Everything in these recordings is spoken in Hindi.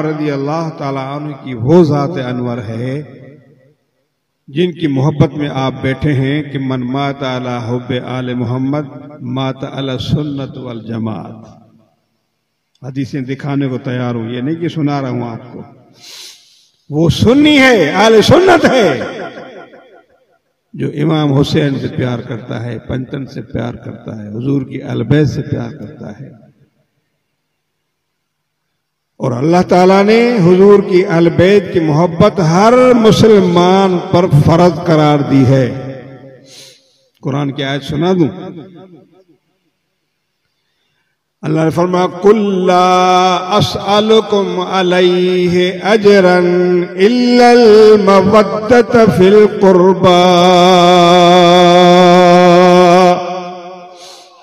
रज़ी अल्लाह ताला अन्हु की वो ज़ात अनवर है जिनकी मोहब्बत में आप बैठे हैं कि मन मात अला हुब्बे आले मोहम्मद मात अला सुन्नत वल जमात। हदीसें दिखाने को तैयार हूं, ये नहीं कि सुना रहा हूं आपको। वो सुन्नी है, आले सुन्नत है, जो इमाम हुसैन से प्यार करता है, पंचन से प्यार करता है, हुजूर की अहल-बैत से प्यार करता है। और अल्लाह ताला ने हुजूर की अहल-बैत की मोहब्बत हर मुसलमान पर फर्ज करार दी है। कुरान की आयत सुना दूं? अल्लाह ने फरमाया कुल्ला अस्अलुकुम अलैहि अजरन इल्लल मवद्दत फिल कुर्बा।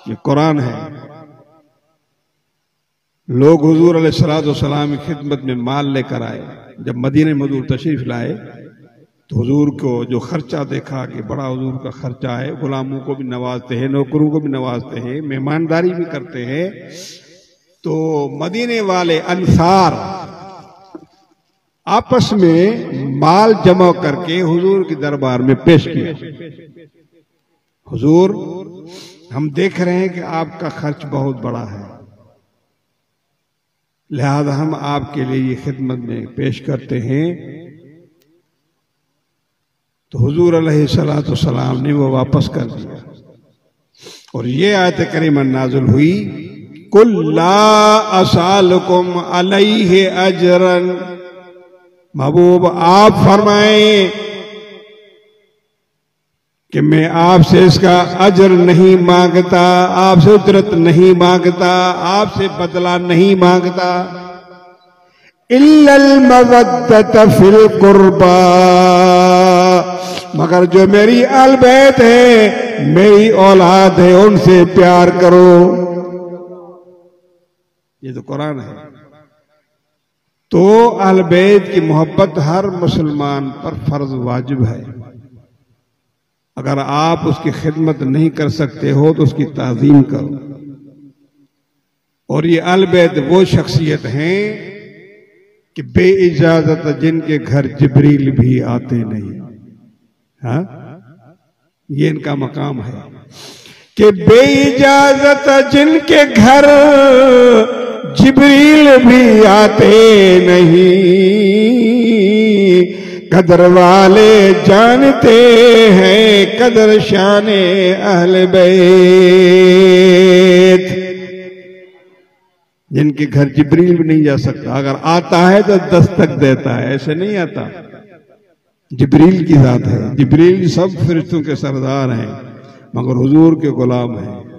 ये कुरान है। लोग हुजूर अलैहिस्सलाम की खिदमत में माल लेकर आए। जब मदीने में हुजूर तशरीफ लाए तो हुजूर को जो खर्चा देखा कि बड़ा हुजूर का खर्चा है, गुलामों को भी नवाजते हैं, नौकरों को भी नवाजते हैं, मेहमानदारी भी करते हैं। तो मदीने वाले अंसार आपस में माल जमा करके हुजूर के दरबार में पेश किया। हुजूर, हम देख रहे हैं कि आपका खर्च बहुत बड़ा है, लिहाजा हम आपके लिए ये खिदमत में पेश करते हैं। तो हुजूर अलैहिस्सलाम ने वो वापस कर दिया और ये आयत करीमा नाज़िल हुई कुल्ला अस्अलुकुम अलैहि अजरन। महबूब आप फरमाएं कि मैं आपसे इसका अजर नहीं मांगता, आपसे उजरत नहीं मांगता, आपसे बदला नहीं मांगता। इल्लल मवद्दत फिल कुर्बा, मगर जो मेरी अहल-बैत है, मेरी औलाद है, उनसे प्यार करो। ये तो कुरान है। तो अहल-बैत की मोहब्बत हर मुसलमान पर फर्ज वाजिब है। अगर आप उसकी खिदमत नहीं कर सकते हो तो उसकी ताज़ीम करो। और ये अहल-बैत वो शख्सियत हैं कि बे इजाजत जिनके घर जिब्रील भी आते नहीं। हाँ, ये इनका मकाम है कि बे इजाजत जिनके घर जिब्रील भी आते नहीं, कदर वाले जानते हैं कदर शाने अहल बैत। जिनके घर जिब्रील भी नहीं जा सकता, अगर आता है तो दस्तक देता है, ऐसे नहीं आता। जिब्रील की जात है। जिब्रील सब फरिश्तों के सरदार हैं मगर हुजूर के गुलाम हैं।